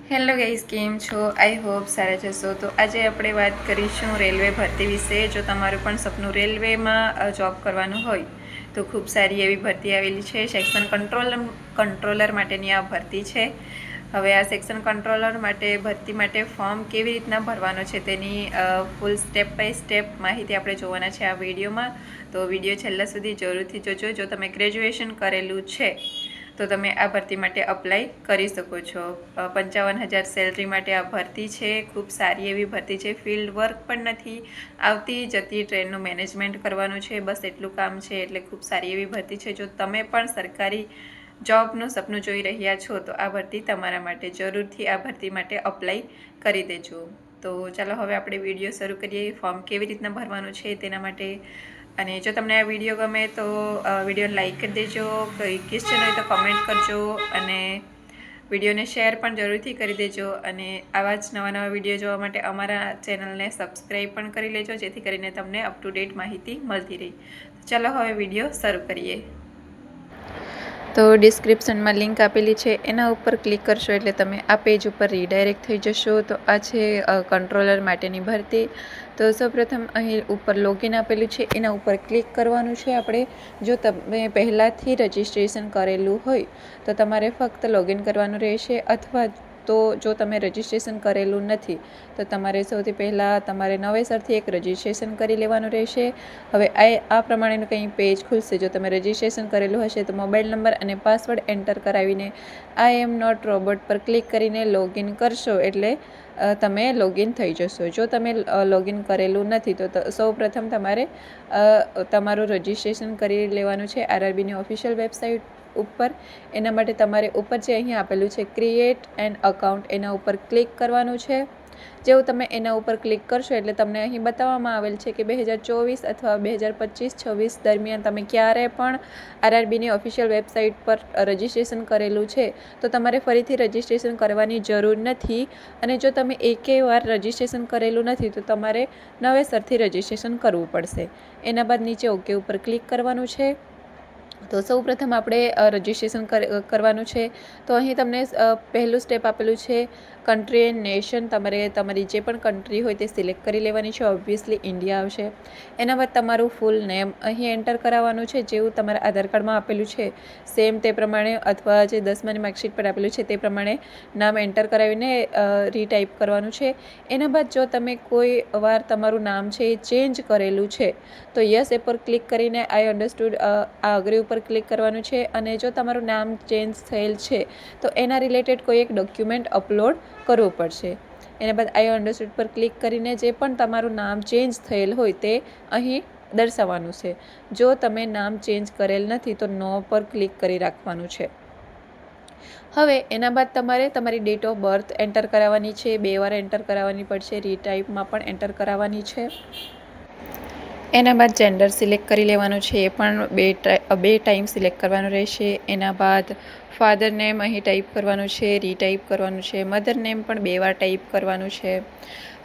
Hello guys, કેમ છો? I hope સારા જશો. તો આજે આપણે વાત કરીશું રેલવે ભરતી વિશે. જો તમારું પણ સપનું રેલવેમાં જોબ કરવાનું હોય તો ખૂબ સારી એવી ભરતી આવેલી છે. સેક્શન કંટ્રોલર માટેની આ ભરતી છે. હવે આ સેક્શન કંટ્રોલર માટે ભરતી માટે ફોર્મ કેવી રીતના ભરવાનો છે તેની ફૂલ સ્ટેપ બાય સ્ટેપ માહિતી આપણે જોવાના છે આ વિડીયોમાં. તો વિડીયો છેલ્લા સુધી જરૂરથી જોજો. જો તમે ગ્રેજ્યુએશન કરેલું છે તો તમે આ ભરતી માટે અપ્લાય કરી શકો છો. 55,000 સેલરી માટે આ ભરતી છે. ખૂબ સારી એવી ભરતી છે. ફિલ્ડ વર્ક પણ નથી. આવતી જતી ટ્રેનનું મેનેજમેન્ટ કરવાનું છે. બસ એટલું કામ છે. એટલે ખૂબ સારી એવી ભરતી છે. જો તમે પણ સરકારી જોબનું સપનું જોઈ રહ્યા છો તો આ ભરતી તમારા માટે જરૂરથી આ ભરતી માટે અપ્લાય કરી દેજો. તો ચાલો હવે આપણે વિડીયો શરૂ કરીએ. ફોર્મ કેવી રીતના ભરવાનું છે તેના માટે. અને જો તમને આ વિડીયો ગમે તો વિડીયોને લાઈક કરી દેજો. કોઈ ક્વેશ્ચન હોય તો કમેન્ટ કરજો અને વિડીયોને શેર પણ જરૂરથી કરી દેજો. અને આવા જ નવા નવા વિડીયો જોવા માટે અમારા ચેનલને સબસ્ક્રાઈબ પણ કરી લેજો, જેથી કરીને તમને અપ ટુ ડેટ માહિતી મળતી રહે. ચાલો હવે વિડીયો શરૂ કરીએ. તો ડિસ્ક્રિપ્શનમાં લિંક આપેલી છે, એના ઉપર ક્લિક કરશો એટલે તમે આ પેજ ઉપર રીડાયરેક્ટ થઈ જશો. તો આ છે કંટ્રોલર માટેની ભરતી. તો સૌપ્રથમ અહીં ઉપર લોગિન આપેલું છે, એના ઉપર ક્લિક કરવાનું છે આપણે. જો તમે પહેલાંથી રજિસ્ટ્રેશન કરેલું હોય તો તમારે ફક્ત લોગિન કરવાનું રહેશે, અથવા તો જો તમે રજિસ્ટ્રેશન કરેલું નથી તો તમારે સૌથી પહેલાં તમારે નવેસરથી એક રજિસ્ટ્રેશન કરી લેવાનું રહેશે. હવે આ પ્રમાણેનું કંઈ પેજ ખુલશે. જો તમે રજિસ્ટ્રેશન કરેલું હશે તો મોબાઈલ નંબર અને પાસવર્ડ એન્ટર કરાવીને આઈ એમ નોટ રોબોટ પર ક્લિક કરીને લોગિન કરશો એટલે તમે લોગિન થઈ જશો. જો તમે લોગિન કરેલું નથી તો સૌપ્રથમ તમારે તમારું રજિસ્ટ્રેશન કરી લેવાનું છે આરઆરબીની ઓફિશિયલ વેબસાઇટ ઉપર. એના માટે તમારે ઉપર જે અહીં આપેલું છે ક્રિએટ એન અકાઉન્ટ, એના ઉપર ક્લિક કરવાનું છે. જેવું તમે એના ઉપર ક્લિક કરશો એટલે તમને અહીં બતાવવામાં આવેલ છે કે 2024 અથવા 2025-26 દરમિયાન તમે ક્યારે પણ આરઆરબીની ઓફિશિયલ વેબસાઇટ પર રજિસ્ટ્રેશન કરેલું છે તો તમારે ફરીથી રજિસ્ટ્રેશન કરવાની જરૂર નથી. અને જો તમે એકેય વાર રજિસ્ટ્રેશન કરેલું નથી તો તમારે નવેસરથી રજિસ્ટ્રેશન કરવું પડશે. એના બાદ નીચે ઓકે ઉપર ક્લિક કરવાનું છે. તો સૌપ્રથમ આપણે રજિસ્ટ્રેશન કરવાનું છે. તો અહીં તમને પહેલું સ્ટેપ આપેલું છે કન્ટ્રી એન્ડ નેશન. તમારી જે પણ કન્ટ્રી હોય તે સિલેક્ટ કરી લેવાની છે. ઓબ્વિયસલી ઇન્ડિયા આવશે. એના બાદ તમારું ફૂલ નેમ અહીં એન્ટર કરાવવાનું છે, જેવું તમારા આધાર કાર્ડમાં આપેલું છે સેમ તે પ્રમાણે, અથવા જે 10માની માર્કશીટ પર આપેલું છે તે પ્રમાણે નામ એન્ટર કરાવીને રીટાઈપ કરવાનું છે. એના બાદ જો તમે કોઈ વાર તમારું નામ છે એ ચેન્જ કરેલું છે તો યસ એ પર ક્લિક કરીને આઈ અન્ડરસ્ટુડ આ અગ્રી ઉપર ક્લિક કરવાનું છે. અને જો તમારું નામ ચેન્જ થયેલ છે તો એના રિલેટેડ કોઈ એક ડોક્યુમેન્ટ અપલોડ કરવું પડશે. એના બાદ આઈ અન્ડરસ્ટુડ પર ક્લિક કરીને જે પણ તમારું નામ ચેન્જ થયેલ હોય તે અહીં દર્શાવવાનું છે. જો તમે નામ ચેન્જ કરેલ નથી તો નો પર ક્લિક કરી રાખવાનું છે. હવે એના બાદ તમારે તમારી ડેટ ઓફ બર્થ એન્ટર કરાવવાની છે. 2 વાર એન્ટર કરાવવાની પડશે. રીટાઈપમાં પણ એન્ટર કરાવવાની છે. એના બાદ જેન્ડર સિલેક્ટ કરી લેવાનું છે. એ પણ બે ટાઈમ સિલેક્ટ કરવાનું રહેશે. એના બાદ ફાધર નેમ અહીં ટાઈપ કરવાનું છે, રીટાઈપ કરવાનું છે. મધર નેમ પણ 2 વાર ટાઈપ કરવાનું છે.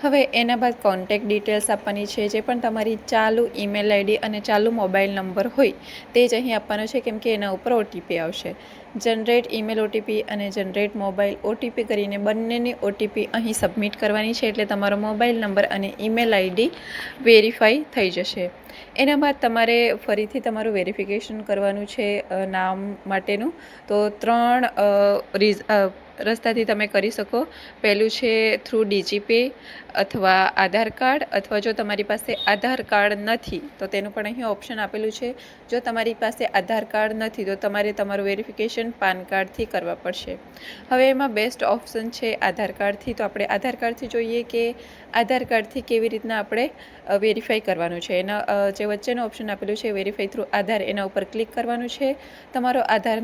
હવે એના બાદ કોન્ટેક્ટ ડિટેલ્સ આપવાની છે. જે પણ તમારી ચાલુ ઈમેલ આઈડી અને ચાલુ મોબાઈલ નંબર હોય તે જ અહીં આપવાનો છે, કેમ કે એના ઉપર ઓટીપી આવશે. જનરેટ ઈમેલ ઓટીપી અને જનરેટ મોબાઈલ ઓટીપી કરીને બંનેની ઓટીપી અહીં સબમિટ કરવાની છે, એટલે તમારો મોબાઈલ નંબર અને ઈમેલ આઈડી વેરીફાઈ થઈ જશે. એના બાદ તમારે ફરીથી તમારું વેરિફિકેશન કરવાનું છે નામ માટેનું. તો 3 રસ્તાથી તમે કરી શકો. પહેલું છે થ્રુ ડીજીપે અથવા આધાર કાર્ડ, અથવા જો તમારી પાસે આધાર કાર્ડ નથી તો તેનું પણ અહીં ઓપ્શન આપેલું છે. જો તમારી પાસે આધાર કાર્ડ નથી તો તમારે તમારું વેરિફિકેશન પાન કાર્ડથી કરવા પડશે. હવે એમાં બેસ્ટ ઓપ્શન છે આધાર કાર્ડથી. તો આપણે આધાર કાર્ડથી જોઈએ કે આધાર કાર્ડથી કેવી રીતના આપણે વેરીફાઈ કરવાનું છે. એના જે વચ્ચેનું ઓપ્શન આપેલું છે વેરીફાઈ થ્રુ આધાર, એના ઉપર ક્લિક કરવાનું છે. તમારો આધાર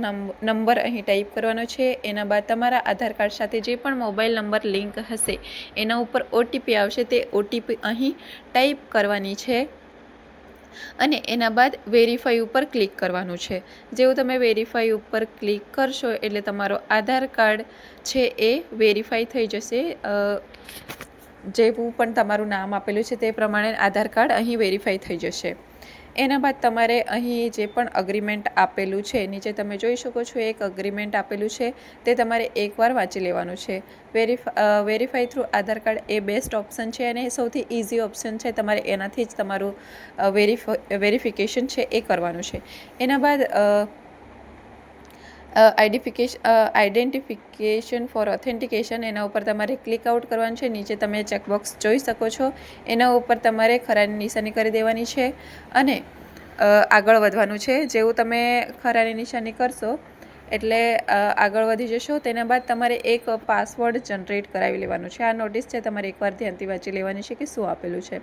નંબર અહીં ટાઈપ કરવાનો છે. એના બાદ તમારા આધાર કાર્ડ સાથે જે પણ મોબાઈલ નંબર લિંક હશે એના ઉપર ઓટીપી આવશે, તે ઓટીપી અહીં ટાઈપ કરવાની છે. અને એના બાદ વેરીફાઈ ઉપર ક્લિક કરવાનું છે. જેવું તમે વેરીફાઈ ઉપર ક્લિક કરશો એટલે તમારો આધાર કાર્ડ છે એ વેરીફાઈ થઈ જશે. જેવું પણ તમારું નામ આપેલું છે તે પ્રમાણે આધાર કાર્ડ અહીં વેરીફાઈ થઈ જશે. એના બાદ તમારે અહીં જે પણ અગ્રીમેન્ટ આપેલું છે, નીચે તમે જોઈ શકો છો એક અગ્રીમેન્ટ આપેલું છે, તે તમારે એકવાર વાંચી લેવાનું છે. વેરીફાઈ થ્રુ આધાર કાર્ડ એ બેસ્ટ ઓપ્શન છે અને સૌથી ઇઝી ઓપ્શન છે. તમારે એનાથી જ તમારું વેરિફિકેશન છે એ કરવાનું છે. એના બાદ આઈડેન્ટિફિકેશન ફોર ઓથેન્ટિકેશન એના ઉપર તમારે ક્લિક આઉટ કરવાનું છે. નીચે તમે ચેકબોક્સ જોઈ શકો છો, એના ઉપર તમારે ખરાની નિશાની કરી દેવાની છે અને આગળ વધવાનું છે. જેવું તમે ખરાની નિશાની કરશો એટલે આગળ વધી જશો. તેના બાદ તમારે એક પાસવર્ડ જનરેટ કરાવી લેવાનું છે. આ નોટિસ છે, તમારે એકવાર ધ્યાનથી વાંચી લેવાની છે કે શું આપેલું છે.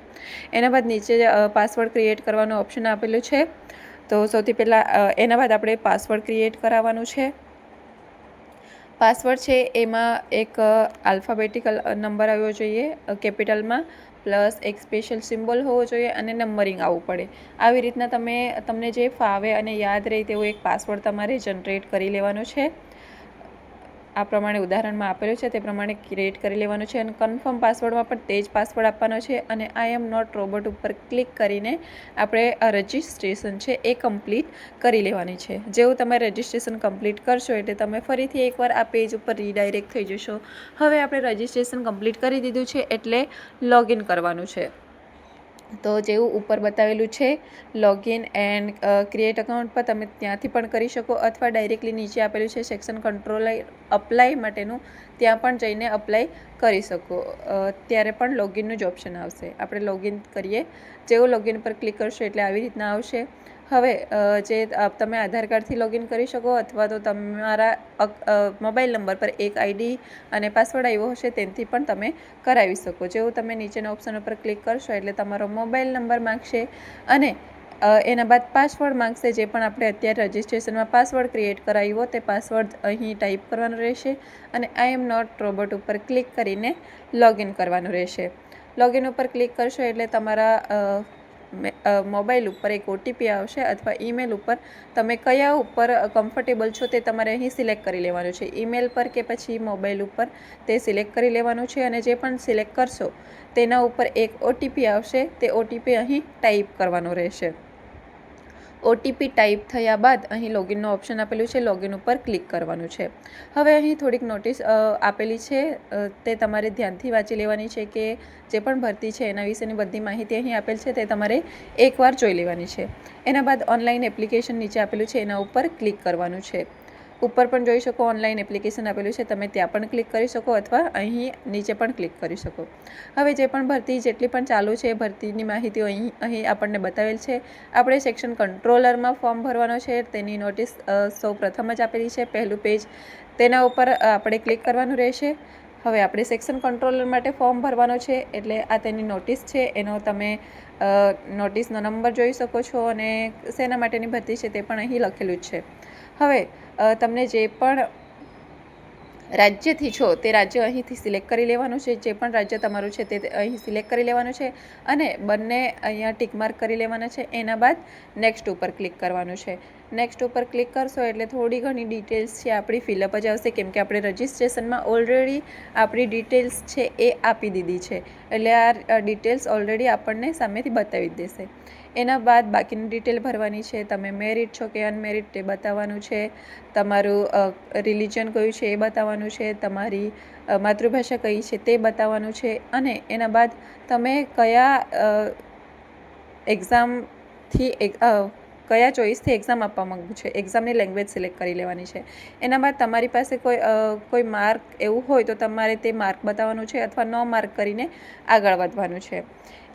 એના બાદ નીચે પાસવર્ડ ક્રિએટ કરવાનું ઓપ્શન આપેલું છે. તો સૌથી પહેલાં એના બાદ આપણે પાસવર્ડ ક્રિએટ કરાવવાનું છે. પાસવર્ડ છે એમાં એક આલ્ફાબેટિકલ નંબર આવવો જોઈએ કેપિટલમાં, પ્લસ એક સ્પેશિયલ સિમ્બોલ હોવો જોઈએ અને નંબરિંગ આવવું પડે. આવી રીતના તમને જે ફાવે અને યાદ રહે તેવો એક પાસવર્ડ તમારે જનરેટ કરી લેવાનો છે. આ પ્રમાણે ઉદાહરણમાં આપેલું છે તે પ્રમાણે ક્રિએટ કરી લેવાનું છે અને કન્ફર્મ પાસવર્ડમાં પણ તે જ પાસવર્ડ આપવાનો છે અને આઈ એમ નોટ રોબોટ ઉપર ક્લિક કરીને આપણે રજિસ્ટ્રેશન છે એ કમ્પ્લીટ કરી લેવાની છે. જેવું તમે રજિસ્ટ્રેશન કમ્પ્લીટ કરશો એટલે તમે ફરીથી એકવાર આ પેજ ઉપર રીડાયરેક્ટ થઈ જશો. હવે આપણે રજિસ્ટ્રેશન કમ્પ્લીટ કરી દીધું છે એટલે લોગિન કરવાનું છે. તો જેવું ઉપર બતાવેલું છે લોગિન એન્ડ ક્રિએટ અકાઉન્ટ પર તમે ત્યાંથી પણ કરી શકો અથવા ડાયરેક્ટલી નીચે આપેલું છે સેક્શન કંટ્રોલ અપ્લાય માટેનું, ત્યાં પણ જઈને અપ્લાય કરી શકો. ત્યારે પણ લોગિનનું જ ઓપ્શન આવશે. આપણે લોગિન કરીએ. જેવું લોગિન પર ક્લિક કરશો એટલે આવી રીતના આવશે. હવે જે તમે આધાર કાર્ડથી લોગિન કરી શકો અથવા તો તમારા મોબાઈલ નંબર પર એક આઈડી અને પાસવર્ડ આવ્યો હશે તેનાથી પણ તમે કરાવી શકો. જેવું તમે નીચેના ઓપ્શન ઉપર ક્લિક કરશો એટલે તમારો મોબાઈલ નંબર માંગશે અને એના બાદ પાસવર્ડ માંગશે. જે પણ આપણે અત્યારે રજિસ્ટ્રેશનમાં પાસવર્ડ ક્રિએટ કરાવ્યો તે પાસવર્ડ અહીં ટાઈપ કરવાનો રહેશે અને આઈ એમ નોટ રોબોટ ઉપર ક્લિક કરીને લોગિન કરવાનું રહેશે. લોગિન ઉપર ક્લિક કરશો એટલે તમારા મોબાઈલ ઉપર એક ઓટીપી આવશે અથવા ઈમેલ ઉપર તમે કયા ઉપર કમ્ફર્ટેબલ છો તે તમારે અહીં સિલેક્ટ કરી લેવાનું છે. ઈમેલ પર કે પછી મોબાઈલ ઉપર તે સિલેક્ટ કરી લેવાનું છે અને જે પણ સિલેક્ટ કરશો તેના ઉપર એક ઓટીપી આવશે. તે ઓટીપી અહીં ટાઈપ કરવાનો રહેશે. ઓટીપી ટાઈપ થયા બાદ અહીં લોગિનનું ઓપ્શન આપેલું છે, લોગિન ઉપર ક્લિક કરવાનું છે. હવે અહીં થોડીક નોટિસ આપેલી છે, તે તમારે ધ્યાનથી વાંચી લેવાની છે કે જે પણ ભરતી છે એના વિશેની બધી માહિતી અહીં આપેલ છે તે તમારે એકવાર જોઈ લેવાની છે. એના બાદ ઓનલાઈન એપ્લિકેશન નીચે આપેલું છે એના ઉપર ક્લિક કરવાનું છે. ઉપર પણ જોઈ શકો ઓનલાઈન એપ્લિકેશન આપેલું છે, તમે ત્યાં પણ ક્લિક કરી શકો અથવા અહીં નીચે પણ ક્લિક કરી શકો. હવે જે પણ ભરતી જેટલી પણ ચાલુ છે એ ભરતીની માહિતીઓ અહીં આપણને બતાવેલ છે. આપણે સેક્શન કંટ્રોલરમાં ફોર્મ ભરવાનો છે, તેની નોટિસ સૌ પ્રથમ જ આપેલી છે, પહેલું પેજ. તેના ઉપર આપણે ક્લિક કરવાનું રહેશે. હવે આપણે સેક્શન કંટ્રોલર માટે ફોર્મ ભરવાનો છે એટલે આ તેની નોટિસ છે, એનો તમે નોટિસનો નંબર જોઈ શકો છો અને શેના માટેની ભરતી છે તે પણ અહીં લખેલું જ છે. હવે તમને જે પણ રાજ્યથી છો તે રાજ્ય અહીંથી સિલેક્ટ કરી લેવાનું છે. જે પણ રાજ્ય તમારું છે તે અહીં સિલેક્ટ કરી લેવાનું છે અને બંને અહીંયા ટીક માર્ક કરી લેવાના છે. એના બાદ નેક્સ્ટ ઉપર ક્લિક કરવાનું છે. નેક્સ્ટ ઉપર ક્લિક કરશો એટલે થોડી ઘણી ડિટેલ્સ છે આપણી ફિલઅપ જ આવશે, કેમ કે આપણે રજિસ્ટ્રેશનમાં ઓલરેડી આપણી ડિટેલ્સ છે એ આપી દીધી છે એટલે આ ડિટેલ્સ ઓલરેડી આપણને સામેથી બતાવી જ દેશે. એના બાદ બાકીની ડિટેલ ભરવાની છે. તમે મેરિડ છો કે અનમેરિડ તે બતાવવાનું છે. તમારું રિલિજન કયું છે એ બતાવવાનું છે. તમારી માતૃભાષા કઈ છે તે બતાવવાનું છે અને એના બાદ તમે કયા એક્ઝામથી કયા ચોઈસથી એક્ઝામ આપવા માગો છો, એક્ઝામની લેંગ્વેજ સિલેક્ટ કરી લેવાની છે. એના બાદ તમારી પાસે કોઈ માર્ક એવું હોય તો તમારે તે માર્ક બતાવવાનું છે અથવા નો માર્ક કરીને આગળ વધવાનું છે.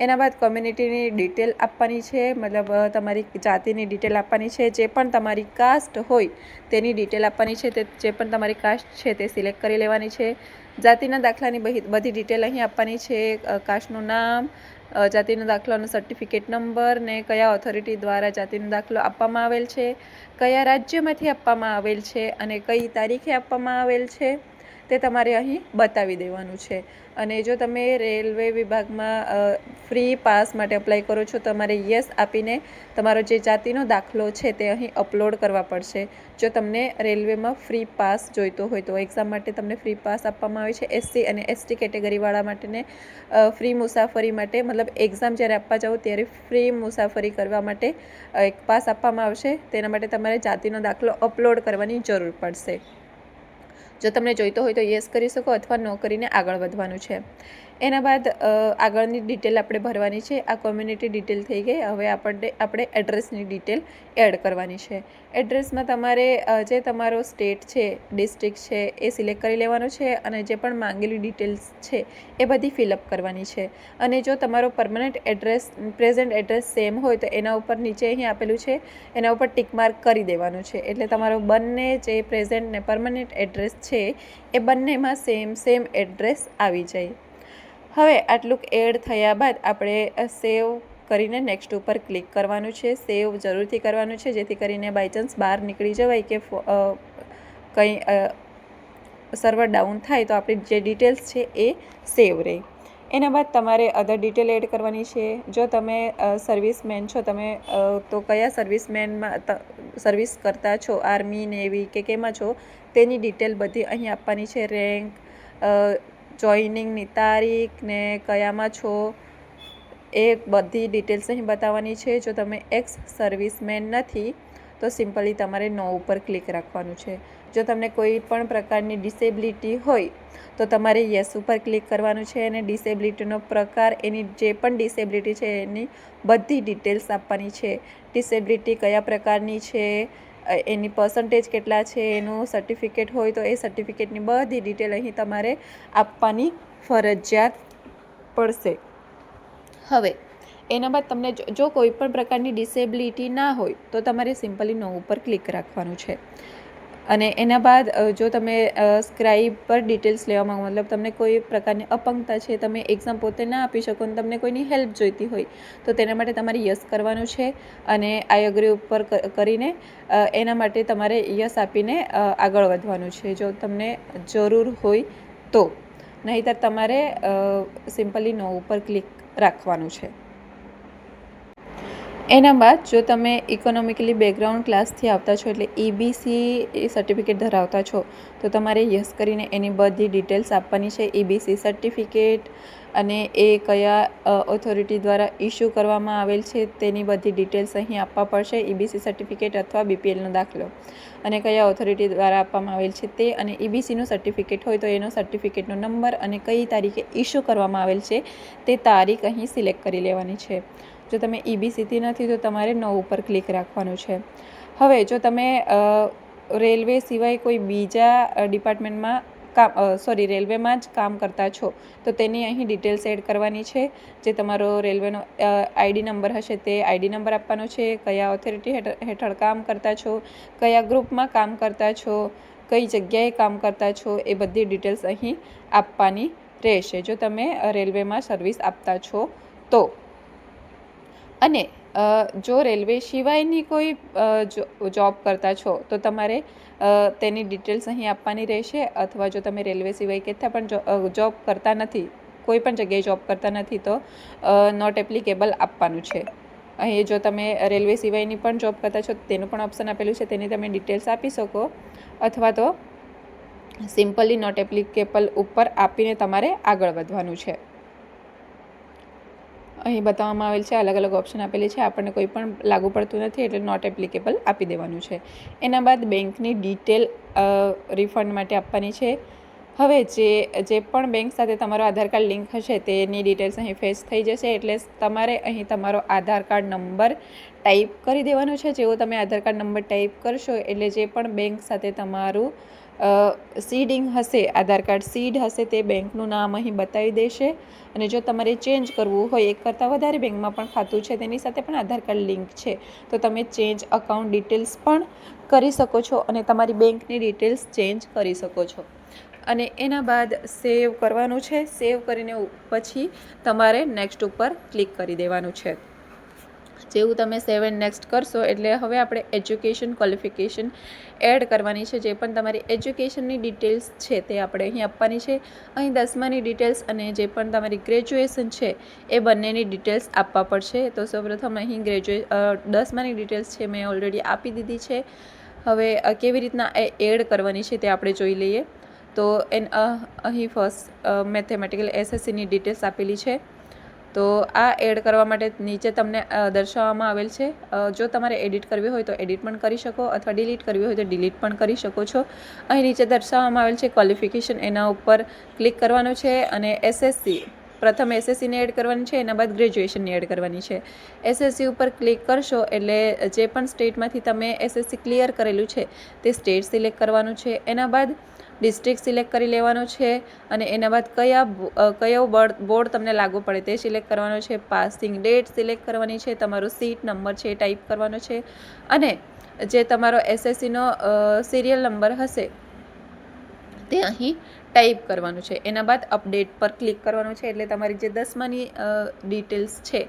એના બાદ કોમ્યુનિટીની ડિટેલ આપવાની છે, મતલબ તમારી જાતિની ડિટેલ આપવાની છે. જે પણ તમારી કાસ્ટ હોય તેની ડિટેલ આપવાની છે. તે જે પણ તમારી કાસ્ટ છે તે સિલેક્ટ કરી લેવાની છે. જાતિના દાખલાની બધી ડિટેલ અહીં આપવાની છે. કાસ્ટનું નામ, જાતિનો દાખલાનો સર્ટિફિકેટ નંબર ને કયા ઓથોરિટી દ્વારા જાતિનો દાખલો આપવામાં આવેલ છે, કયા રાજ્યમાંથી આપવામાં આવેલ છે અને કઈ તારીખે આપવામાં આવેલ છે, તે તમારે અહીં બતાવી દેવાનું છે. અને જો તમે રેલવે વિભાગમાં ફ્રી પાસ માટે અપ્લાય કરો છો, તમારે યસ આપીને તમારો જે જાતિનો દાખલો છે તે અહીં અપલોડ કરવા પડશે. જો તમને રેલવેમાં ફ્રી પાસ જોઈતો હોય તો એક્ઝામ માટે તમને ફ્રી પાસ આપવામાં આવે છે. SC અને ST કેટેગરીવાળા માટેને ફ્રી મુસાફરી માટે, મતલબ એક્ઝામ જ્યારે આપવા જાઓ ત્યારે ફ્રી મુસાફરી કરવા માટે એક પાસ આપવામાં આવશે. તેના માટે તમારે જાતિનો દાખલો અપલોડ કરવાની જરૂર પડશે. જો તમને જોઈતો હોય તો યસ કરી શકો અથવા નો કરીને આગળ વધવાનું છે. એના બાદ આગળની ડિટેલ આપણે ભરવાની છે. આ કોમ્યુનિટી ડિટેલ થઈ ગઈ. હવે આપણે એડ્રેસની ડિટેલ એડ કરવાની છે. એડ્રેસમાં તમારે જે તમારો સ્ટેટ છે, ડિસ્ટ્રિક્ટ છે એ સિલેક્ટ કરી લેવાનો છે અને જે પણ માંગેલી ડિટેલ્સ છે એ બધી ફિલઅપ કરવાની છે. અને જો તમારો permanent address, present address same હોય તો એના ઉપર નીચે અહીં આપેલું છે એના ઉપર ટિક માર્ક કરી દેવાનું છે. એટલે તમારો બંને જે પ્રેઝન્ટ ને પરમનન્ટ એડ્રેસ છે એ બંનેમાં સેમ એડ્રેસ આવી જાય. હવે આટલું એડ થયા બાદ આપણે સેવ કરીને નેક્સ્ટ ઉપર ક્લિક કરવાનું છે. સેવ જરૂરથી કરવાનું છે, જેથી કરીને બાય ચાન્સ બહાર નીકળી જવાય કે કંઈ સર્વર ડાઉન થાય તો આપણી જે ડિટેલ્સ છે એ સેવ રહે. એના બાદ તમારે અધર ડિટેલ એડ કરવાની છે. જો તમે સર્વિસમેન છો, તમે તો કયા સર્વિસમેનમાં સર્વિસ કરતા છો, આર્મી, નેવી કે કેમાં છો તેની ડિટેલ બધી અહીં આપવાની છે. રેન્ક, જોઈનિંગની તારીખ ને કયામાં છો એ બધી ડિટેલ્સ અહીં બતાવવાની છે. જો તમે એક્સ સર્વિસમેન નથી તો સિમ્પલી તમારે નો ઉપર ક્લિક રાખવાનું છે. જો તમને કોઈ પણ પ્રકારની ડિસેબિલિટી હોય તો તમારે યસ ઉપર ક્લિક કરવાનું છે. અને ડિસેબિલિટીનો પ્રકાર, એની જે પણ ડિસેબિલિટી છે એની બધી ડિટેલ્સ આપવાની છે. ડિસેબિલિટી કયા પ્રકારની છે, એની પર્સન્ટેજ કેટલા છે, એનું સર્ટિફિકેટ હોય તો એ સર્ટિફિકેટની બધી ડિટેલ અહીં તમારે આપવાની ફરજિયાત પડશે. હવે એના બાદ તમને જો કોઈ પણ પ્રકારની ડિસેબિલિટી ના હોય તો તમારે સિમ્પલી નો ઉપર ક્લિક રાખવાનું છે. અને એના બાદ જો તમે સ્ક્રાઇબ પર ડિટેલ્સ લેવા માંગો, મતલબ તમને કોઈ પ્રકારની અપંગતા છે, તમે એક્ઝામ પોતે ના આપી શકો અને તમને કોઈની હેલ્પ જોઈતી હોય તો તેના માટે તમારે યસ કરવાનું છે. અને આઈ અગ્રી ઉપર કરીને એના માટે તમારે યસ આપીને આગળ વધવાનું છે, જો તમને જરૂર હોય તો. નહીંતર તમારે સિમ્પલી નો ઉપર ક્લિક રાખવાનું છે. એના બાદ જો તમે ઇકોનોમિકલી બેકગ્રાઉન્ડ ક્લાસથી આવતા છો, એટલે EBC સર્ટિફિકેટ ધરાવતા છો તો તમારે યસ કરીને એની બધી ડિટેલ્સ આપવાની છે. EBC સર્ટિફિકેટ અને એ કયા ઓથોરિટી દ્વારા ઇસ્યુ કરવામાં આવેલ છે તેની બધી ડિટેલ્સ અહીં આપવા પડશે. EBC સર્ટિફિકેટ અથવા BPLનો દાખલો અને કયા ઓથોરિટી દ્વારા આપવામાં આવેલ છે તે, અને EBCનું સર્ટિફિકેટ હોય તો એનો સર્ટિફિકેટનો નંબર અને કઈ તારીખે ઇસ્યુ કરવામાં આવેલ છે તે તારીખ અહીં સિલેક્ટ કરી લેવાની છે. જો તમે EBCથી નથી તો તમારે નો ઉપર ક્લિક રાખવાનું છે. હવે જો તમે રેલવે સિવાય કોઈ બીજા ડિપાર્ટમેન્ટમાં રેલવેમાં જ કામ કરતા છો તો તેની અહીં ડિટેલ્સ એડ કરવાની છે. જે તમારો રેલવેનો ID નંબર હશે તે ID નંબર આપવાનો છે. કયા ઓથોરિટી હેઠળ કામ કરતા છો, કયા ગ્રુપમાં કામ કરતા છો, કઈ જગ્યાએ કામ કરતા છો, એ બધી ડિટેલ્સ અહીં આપવાની રહેશે જો તમે રેલવેમાં સર્વિસ આપતા છો તો. અને જો રેલવે સિવાયની કોઈ જોબ કરતા છો તો તમારે તેની ડિટેલ્સ અહીં આપવાની રહેશે. અથવા જો તમે રેલવે સિવાય કેટલા પણ જોબ કરતા નથી, કોઈ પણ જગ્યાએ જોબ કરતા નથી તો નોટ એપ્લિકેબલ આપવાનું છે. અહીં જો તમે રેલવે સિવાયની પણ જોબ કરતા છો તેનું પણ ઓપ્શન આપેલું છે, તેની તમે ડિટેલ્સ આપી શકો. અથવા તો સિમ્પલી નોટ એપ્લિકેબલ ઉપર આપીને તમારે આગળ વધવાનું છે. અહીં બતાવવામાં આવેલ છે, અલગ અલગ ઓપ્શન આપેલી છે, આપણને કોઈ પણ લાગુ પડતું નથી એટલે નોટ એપ્લિકેબલ આપી દેવાનું છે. એના બાદ બેંકની ડિટેલ રિફંડ માટે આપવાની છે. હવે જે પણ બેંક સાથે તમારો આધાર કાર્ડ લિંક હશે તેની ડિટેલ્સ અહીં ફેચ થઈ જશે. એટલે તમારે અહીં તમારો આધાર કાર્ડ નંબર ટાઈપ કરી દેવાનો છે. જેવો તમે આધાર કાર્ડ નંબર ટાઈપ કરશો એટલે જે પણ બેંક સાથે તમારું સીડિંગ હશે, આધાર કાર્ડ સીડ હશે, તે બેંકનું નામ અહીં બતાવી દેશે. અને જો તમારે ચેન્જ કરવું હોય, એક કરતાં વધારે બેંકમાં પણ ખાતું છે, તેની સાથે પણ આધાર કાર્ડ લિંક છે, તો તમે ચેન્જ અકાઉન્ટ ડિટેલ્સ પણ કરી શકો છો અને તમારી બેંકની ડિટેલ્સ ચેન્જ કરી શકો છો. અને એના બાદ સેવ કરવાનું છે. સેવ કરીને પછી તમારે નેક્સ્ટ ઉપર ક્લિક કરી દેવાનું છે. જેવું તમે સેવ એન્ડ નેક્સ્ટ કરશો એટલે હવે આપણે એજ્યુકેશન ક્વોલિફિકેશન એડ કરવાની છે. જે પણ તમારી એજ્યુકેશનની ડિટેલ્સ છે તે આપણે અહીં આપવાની છે. અહીં 10માની ડિટેલ્સ અને જે પણ તમારી ગ્રેજ્યુએશન છે એ બંનેની ડિટેલ્સ આપવા પડશે. તો સૌપ્રથમ અહીં 10માની ડિટેલ્સ છે મેં ઓલરેડી આપી દીધી છે. હવે કેવી રીતના એડ કરવાની છે તે આપણે જોઈ લઈએ. તો અહીં ફર્સ્ટ મેથેમેટિકલ એસએસસીની ડિટેલ્સ આપેલી છે. તો આ એડ કરવા માટે નીચે તમને દર્શાવવામાં આવેલ છે. જો તમારે એડિટ કરવી હોય તો એડિટ પણ કરી શકો અથવા ડિલીટ કરવી હોય તો ડિલીટ પણ કરી શકો છો. અહીં નીચે દર્શાવવામાં આવેલ છે ક્વોલિફિકેશન, એના ઉપર ક્લિક કરવાનું છે અને એસએસસી પ્રથમ એસએસસીને એડ કરવાની છે, એના બાદ ગ્રેજ્યુએશનની એડ કરવાની છે. એસએસસી ઉપર ક્લિક કરશો એટલે જે પણ સ્ટેટમાંથી તમે એસએસસી ક્લિયર કરેલું છે તે સ્ટેટ સિલેક્ટ કરવાનું છે. એના બાદ ડિસ્ટ્રિક્ટ સિલેક્ટ કરી લેવાનો છે અને એના બાદ કયો બોર્ડ તમને લાગુ પડે તે સિલેક્ટ કરવાનો છે. પાસિંગ ડેટ સિલેક્ટ કરવાની છે, તમારો સીટ નંબર છે એ ટાઈપ કરવાનો છે અને જે તમારો એસએસસીનો સિરિયલ નંબર હશે તે અહીં ટાઈપ કરવાનું છે. એના બાદ અપડેટ પર ક્લિક કરવાનું છે એટલે તમારી જે 10માની ડિટેલ્સ છે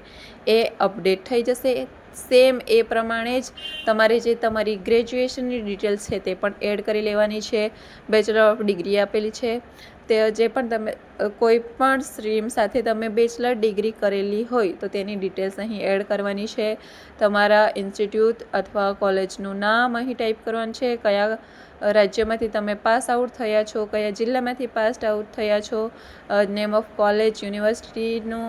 એ અપડેટ થઈ જશે. સેમ એ પ્રમાણે જ તમારે જે તમારી ગ્રેજ્યુએશનની ડિટેલ્સ છે તે પણ એડ કરી લેવાની છે. બેચલર ઓફ ડિગ્રી આપેલી છે તે જે પણ તમે કોઈ પણ સ્ટ્રીમ સાથે તમે બેચલર ડિગ્રી કરેલી હોય તો તેની ડિટેલ્સ અહીં એડ કરવાની છે. તમારા ઇન્સ્ટિટ્યૂટ અથવા કોલેજનું નામ અહીં ટાઈપ કરવાનું છે. કયા રાજ્યમાંથી તમે પાસ આઉટ થયા છો, કયા જિલ્લામાંથી પાસ આઉટ થયા છો, નેમ ઓફ કોલેજ, યુનિવર્સિટીનું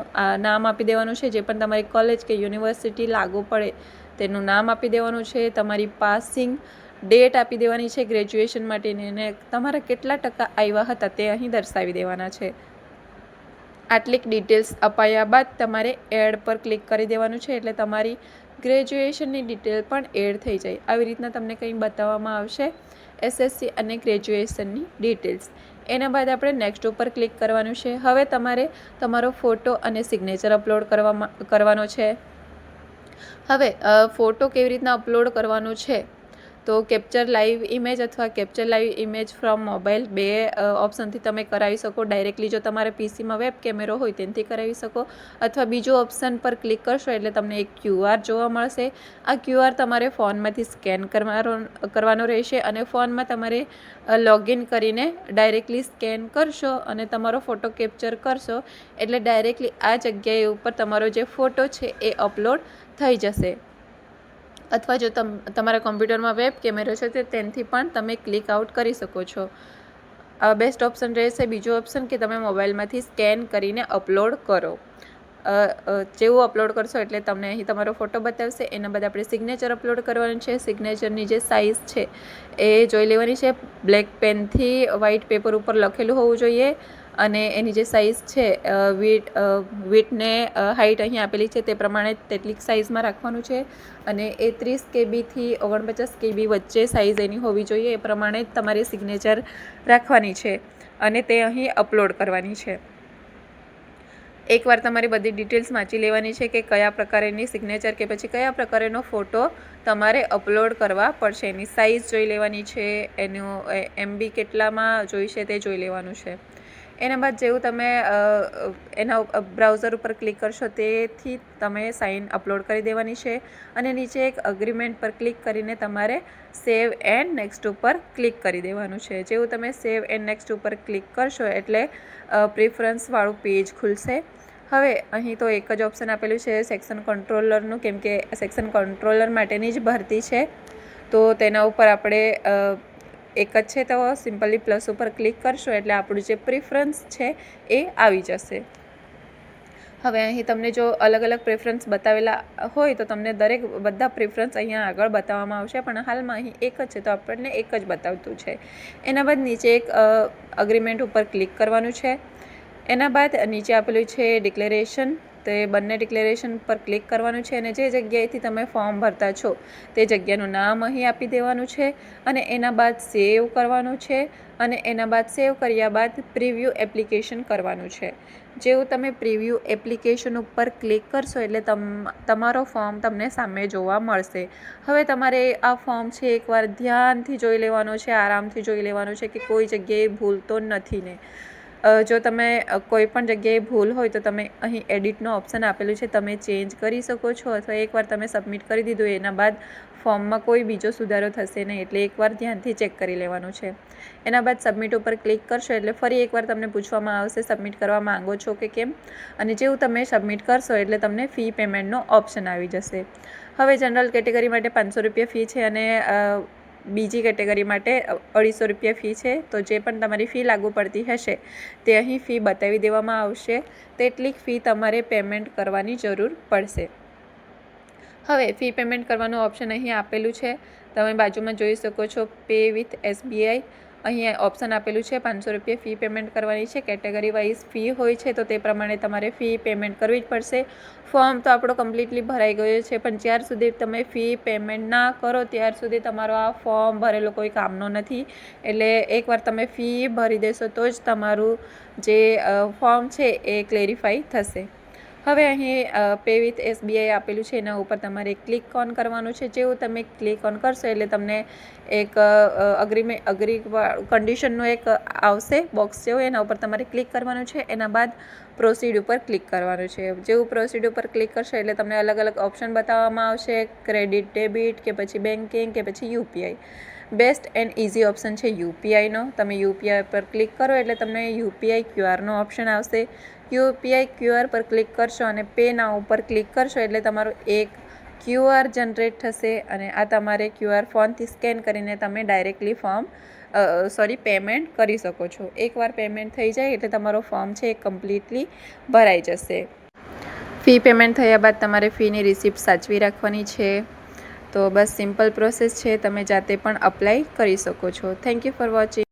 નામ આપી દેવાનું છે. જે પણ તમારી કોલેજ કે યુનિવર્સિટી લાગુ પડે તેનું નામ આપી દેવાનું છે. તમારી પાસિંગ ડેટ આપી દેવાની છે ગ્રેજ્યુએશન માટેની અને તમારા કેટલા ટકા આવ્યા હતા તે અહીં દર્શાવી દેવાના છે. આટલીક ડિટેલ્સ અપાયા બાદ તમારે એડ પર ક્લિક કરી દેવાનું છે એટલે તમારી ગ્રેજ્યુએશનની ડિટેલ પણ એડ થઈ જાય. આવી રીતના તમને કંઈ બતાવવામાં આવશે એસએસસી અને ગ્રેજ્યુએશનની ડિટેલ્સ. એના બાદ આપણે નેક્સ્ટ ઉપર ક્લિક કરવાનું છે. હવે તમારે તમારો ફોટો અને સિગ્નેચર અપલોડ કરવાનો છે. હવે ફોટો કેવી રીતના અપલોડ કરવાનું છે તો કેપ્ચર લાઈવ ઇમેજ અથવા capture live image from mobile બે ઓપ્શનથી તમે કરાવી શકો. ડાયરેક્ટલી જો તમારે પીસીમાં વેબ કેમેરો હોય તેનાથી કરાવી શકો અથવા બીજો ઓપ્શન પર ક્લિક કરશો એટલે તમને એક QR જોવા મળશે. આ QR તમારે ફોનમાંથી સ્કેન કરવાનો રહેશે અને ફોનમાં તમારે લોગિન કરીને ડાયરેક્ટલી સ્કેન કરશો અને તમારો ફોટો કેપ્ચર કરશો એટલે ડાયરેક્ટલી આ જગ્યાએ ઉપર તમારો જે ફોટો છે એ અપલોડ થઈ જશે. અથવા જો તમારા કોમ્પ્યુટરમાં વેબ કેમેરો છે તો તેનાથી પણ તમે ક્લિક આઉટ કરી શકો છો. બેસ્ટ ઓપ્શન રહેશે બીજો ઓપ્શન કે તમે મોબાઈલમાંથી સ્કેન કરીને અપલોડ કરો. જેવું અપલોડ કરશો એટલે તમને અહીં તમારો ફોટો બતાવશે. એના બાદ આપણે સિગ્નેચર અપલોડ કરવાનું છે. સિગ્નેચરની જે સાઇઝ છે એ જોઈ લેવાની છે. બ્લેક પેનથી વ્હાઇટ પેપર ઉપર લખેલું હોવું જોઈએ અને એની જે સાઇઝ છે વીડને હાઇટ અહીં આપેલી છે તે પ્રમાણે તેટલી સાઇઝમાં રાખવાનું છે અને એ 30 KBથી 49 KB વચ્ચે સાઇઝ એની હોવી જોઈએ. એ પ્રમાણે જ તમારી સિગ્નેચર રાખવાની છે અને તે અહીં અપલોડ કરવાની છે. એકવાર તમારી બધી ડિટેલ્સ વાંચી લેવાની છે કે કયા પ્રકારની સિગ્નેચર કે પછી કયા પ્રકારનો ફોટો તમારે અપલોડ કરવા પડશે. એની સાઇઝ જોઈ લેવાની છે, એનું MB કેટલામાં જોઈશે તે જોઈ લેવાનું છે. એના બાદ જેવું તમે એના બ્રાઉઝર ઉપર ક્લિક કરશો તેથી તમે સાઇન અપલોડ કરી દેવાની છે અને નીચે એક અગ્રીમેન્ટ પર ક્લિક કરીને તમારે સેવ એન્ડ નેક્સ્ટ ઉપર ક્લિક કરી દેવાનું છે. જેવું તમે સેવ એન્ડ નેક્સ્ટ ઉપર ક્લિક કરશો એટલે પ્રિફરન્સવાળું પેજ ખુલશે. હવે અહીં તો એક જ ઓપ્શન આપેલું છે સેક્શન કંટ્રોલરનું, કેમ કે સેક્શન કંટ્રોલર માટેની જ ભરતી છે તો તેના ઉપર આપણે એક જ છે તો સિમ્પલી પ્લસ ઉપર ક્લિક કરશો એટલે આપણું જે પ્રિફરન્સ છે એ આવી જશે. હવે અહીં તમને જો અલગ અલગ પ્રેફરન્સ બતાવેલા હોય તો તમને બધા પ્રેફરન્સ અહીંયા આગળ બતાવવામાં આવશે, પણ હાલમાં અહીં એક જ છે તો આપણને એક જ બતાવતું છે. એના બાદ નીચે એક અગ્રીમેન્ટ ઉપર ક્લિક કરવાનું છે. એના બાદ નીચે આપેલું છે ડિક્લેરેશન, તો એ બંને ડિક્લેરેશન પર ક્લિક કરવાનું છે અને જે જગ્યાએથી તમે ફોર્મ ભરતા છો તે જગ્યાનું નામ અહીં આપી દેવાનું છે અને એના બાદ સેવ કરવાનું છે અને એના બાદ સેવ કર્યા બાદ પ્રિવ્યૂ એપ્લિકેશન કરવાનું છે. જેવું તમે પ્રિવ્યૂ એપ્લિકેશન ઉપર ક્લિક કરશો એટલે તમારો ફોર્મ તમને સામે જોવા મળશે. હવે તમારે આ ફોર્મ છે એકવાર ધ્યાનથી જોઈ લેવાનો છે, આરામથી જોઈ લેવાનો છે કે કોઈ જગ્યાએ ભૂલ તો નથી ને. જો તમે કોઈ પણ જગ્યાએ ભૂલ હોય તો તમે અહીં એડિટનો ઓપ્શન આપેલું છે, તમે ચેન્જ કરી શકો છો. અથવા એકવાર તમે સબમિટ કરી દીધું એના બાદ ફોર્મમાં કોઈ બીજો સુધારો થશે નહીં, એટલે એકવાર ધ્યાનથી ચેક કરી લેવાનું છે. એના બાદ સબમિટ ઉપર ક્લિક કરશો એટલે ફરી એકવાર તમને પૂછવામાં આવશે સબમિટ કરવા માંગો છો કે કેમ, અને જેવું તમે સબમિટ કરશો એટલે તમને ફી પેમેન્ટનો ઓપ્શન આવી જશે. હવે જનરલ કેટેગરી માટે 500 રૂપિયા ફી છે અને બીજી કેટેગરી માટે 250 રૂપિયા ફી છે. તો જે પણ તમારી ફી લાગુ પડતી હશે તે અહીં ફી બતાવી દેવામાં આવશે, તેટલી ફી તમારે પેમેન્ટ કરવાની જરૂર પડશે. હવે ફી પેમેન્ટ કરવાનું ઓપ્શન અહીં આપેલું છે, તમે બાજુમાં જોઈ શકો છો પે વિથ SBI. અહીં ઓપ્શન આપેલું છે 500 રૂપિયા ફી પેમેન્ટ કરવાની છે. કેટેગરી વાઇઝ ફી હોય છે તો તે પ્રમાણે તમારે ફી પેમેન્ટ કરવી જ પડશે. ફોર્મ તો આપણો કમ્પ્લીટલી ભરાઈ ગયો છે, પણ જ્યાર સુધી તમે ફી પેમેન્ટ ના કરો ત્યાર સુધી તમારો આ ફોર્મ ભરેલો કોઈ કામનો નથી. એટલે એકવાર તમે ફી ભરી દેશો તો જ તમારું જે ફોર્મ છે એ ક્લેરિફાઈ થશે. હવે અહીં પે વિથ SBI આપેલું છે, એના ઉપર તમારે ક્લિક ઓન કરવાનું છે. જેવું તમે ક્લિક ઓન કરશો એટલે તમને એક કન્ડિશનનું એક આવશે બોક્સ જેવું, એના ઉપર તમારે ક્લિક કરવાનું છે. એના બાદ પ્રોસીડ ઉપર ક્લિક કરવાનું છે. જેવું પ્રોસીડ ઉપર ક્લિક કરશો એટલે તમને અલગ અલગ ઓપ્શન બતાવવામાં આવશે, ક્રેડિટ, ડેબિટ કે પછી બેન્કિંગ કે પછી UPI. Best and easy option છે UPIનો. તમે UPI પર ક્લિક કરો એટલે તમને UPI QRનો ઓપ્શન આવશે. UPI QR પર ક્લિક કરશો અને પે નાઉ ઉપર ક્લિક કરશો એટલે તમારું એક QR જનરેટ થશે અને આ તમારે QR ફોનથી સ્કેન કરીને તમે ડાયરેક્ટલી પેમેન્ટ કરી શકો છો. એકવાર પેમેન્ટ થઈ જાય એટલે તમારો ફોર્મ છે એ કમ્પ્લીટલી ભરાઈ જશે. ફી પેમેન્ટ થયા બાદ તમારે ફીની રિસિપ્ટ સાચવી રાખવાની છે. તો બસ સિમ્પલ પ્રોસેસ છે, તમે જાતે પણ અપ્લાય કરી શકો છો. Thank you for watching.